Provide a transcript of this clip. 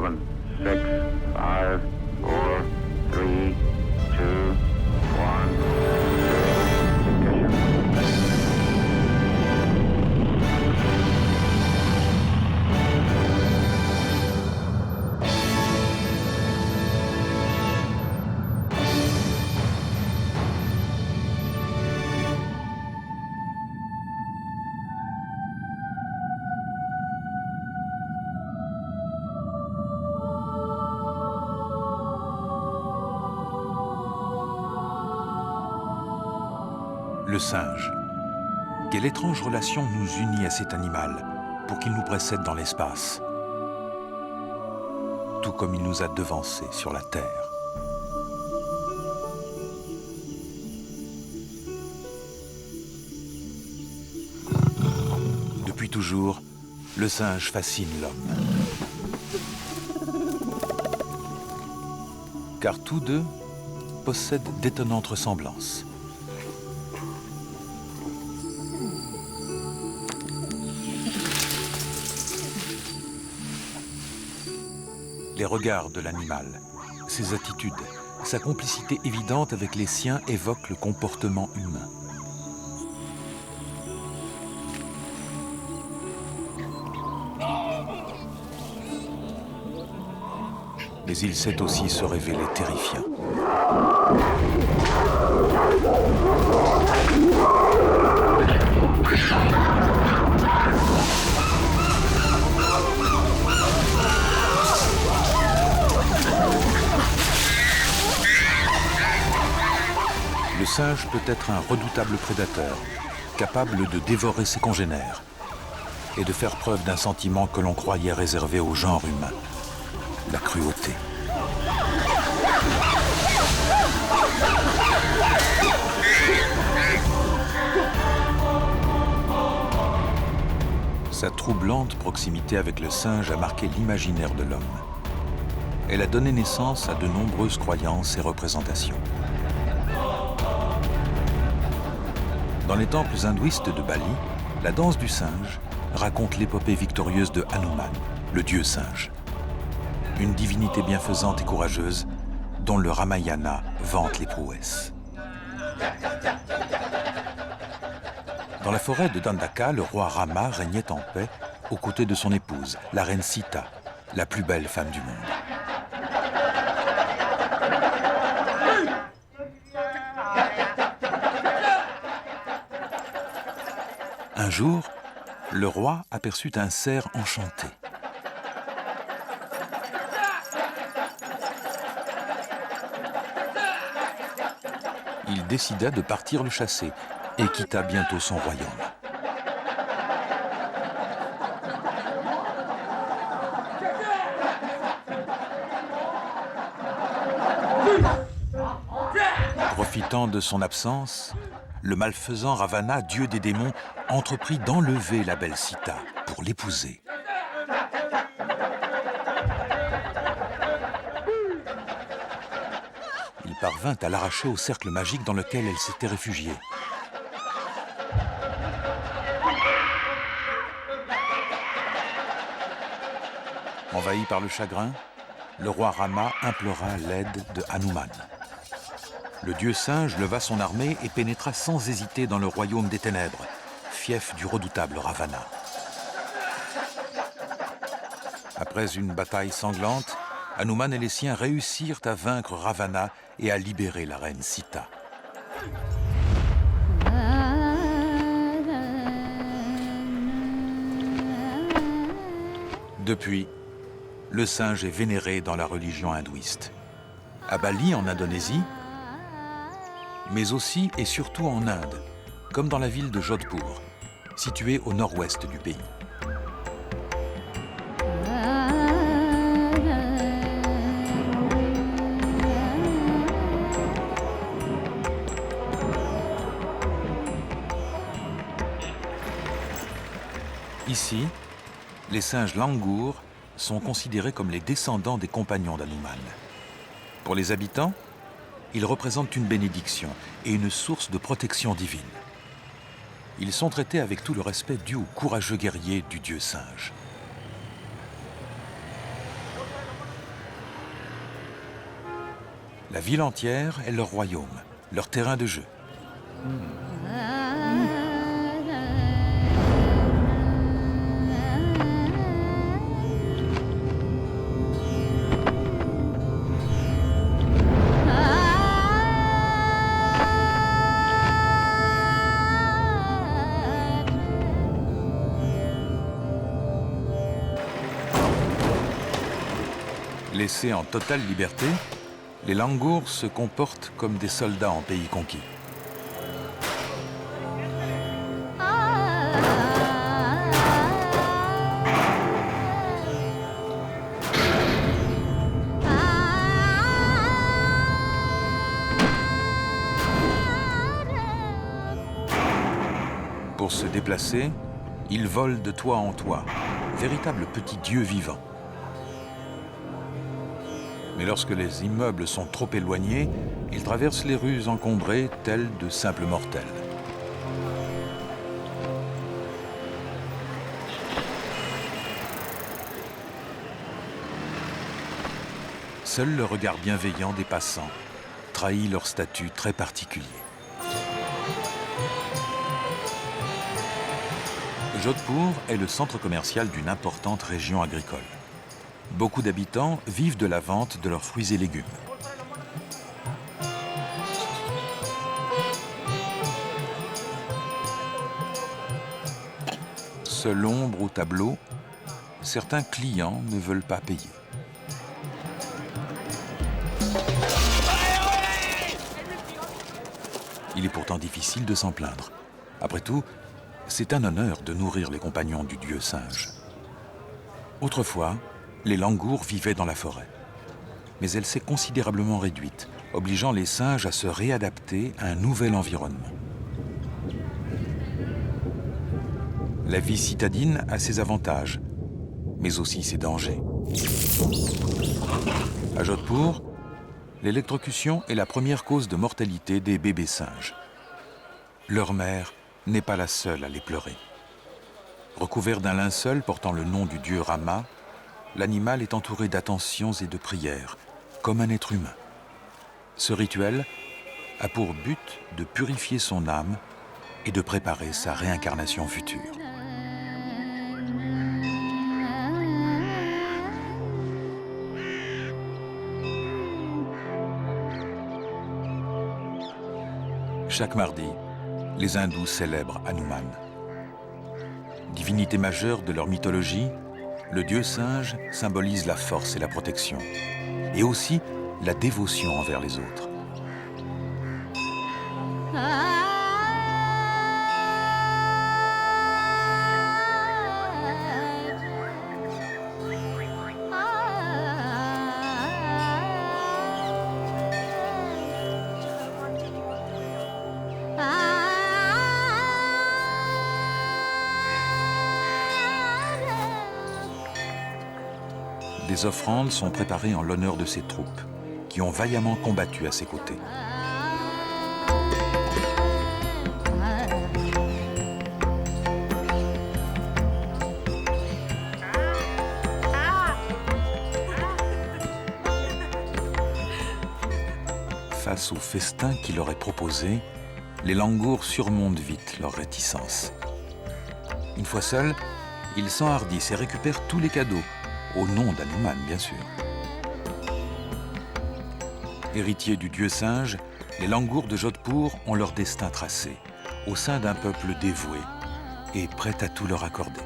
7, 6, 5, 4, 3, 2, 1, 0, ignition. Le singe. Quelle étrange relation nous unit à cet animal pour qu'il nous précède dans l'espace, tout comme il nous a devancés sur la Terre. Depuis toujours, le singe fascine l'homme. Car tous deux possèdent d'étonnantes ressemblances. Les regards de l'animal, ses attitudes, sa complicité évidente avec les siens évoquent le comportement humain. Mais il sait aussi se révéler terrifiant. Le singe peut être un redoutable prédateur, capable de dévorer ses congénères et de faire preuve d'un sentiment que l'on croyait réservé au genre humain, la cruauté. Sa troublante proximité avec le singe a marqué l'imaginaire de l'homme. Elle a donné naissance à de nombreuses croyances et représentations. Dans les temples hindouistes de Bali, la danse du singe raconte l'épopée victorieuse de Hanuman, le dieu singe. Une divinité bienfaisante et courageuse dont le Ramayana vante les prouesses. Dans la forêt de Dandaka, le roi Rama régnait en paix aux côtés de son épouse, la reine Sita, la plus belle femme du monde. Un jour, le roi aperçut un cerf enchanté. Il décida de partir le chasser et quitta bientôt son royaume. Profitant de son absence, le malfaisant Ravana, dieu des démons, entreprit d'enlever la belle Sita pour l'épouser. Il parvint à l'arracher au cercle magique dans lequel elle s'était réfugiée. Envahi par le chagrin, le roi Rama implora l'aide de Hanuman. Le dieu singe leva son armée et pénétra sans hésiter dans le royaume des ténèbres, fief du redoutable Ravana. Après une bataille sanglante, Hanuman et les siens réussirent à vaincre Ravana et à libérer la reine Sita. Depuis, le singe est vénéré dans la religion hindouiste. À Bali, en Indonésie, mais aussi et surtout en Inde, comme dans la ville de Jodhpur, située au nord-ouest du pays. Ici, les singes langours sont considérés comme les descendants des compagnons d'Hanuman. Pour les habitants, ils représentent une bénédiction et une source de protection divine. Ils sont traités avec tout le respect dû au courageux guerrier du dieu singe. La ville entière est leur royaume, leur terrain de jeu. Laissés en totale liberté, les Langours se comportent comme des soldats en pays conquis. Pour se déplacer, ils volent de toit en toit, véritables petits dieux vivants. Mais lorsque les immeubles sont trop éloignés, ils traversent les rues encombrées tels de simples mortels. Seul le regard bienveillant des passants trahit leur statut très particulier. Jodhpur est le centre commercial d'une importante région agricole. Beaucoup d'habitants vivent de la vente de leurs fruits et légumes. Seule ombre au tableau, certains clients ne veulent pas payer. Il est pourtant difficile de s'en plaindre. Après tout, c'est un honneur de nourrir les compagnons du dieu singe. Autrefois, les Langours vivaient dans la forêt. Mais elle s'est considérablement réduite, obligeant les singes à se réadapter à un nouvel environnement. La vie citadine a ses avantages, mais aussi ses dangers. À Jodhpur, l'électrocution est la première cause de mortalité des bébés singes. Leur mère n'est pas la seule à les pleurer. Recouvert d'un linceul portant le nom du dieu Rama, l'animal est entouré d'attentions et de prières, comme un être humain. Ce rituel a pour but de purifier son âme et de préparer sa réincarnation future. Chaque mardi, les hindous célèbrent Hanuman. Divinité majeure de leur mythologie, le dieu singe symbolise la force et la protection, et aussi la dévotion envers les autres. Des offrandes sont préparées en l'honneur de ces troupes, qui ont vaillamment combattu à ses côtés. Face au festin qui leur est proposé, les Langours surmontent vite leur réticence. Une fois seuls, ils s'enhardissent et récupèrent tous les cadeaux, au nom d'Hanuman, bien sûr. Héritiers du dieu singe, les Langours de Jodhpur ont leur destin tracé, au sein d'un peuple dévoué et prêt à tout leur accorder.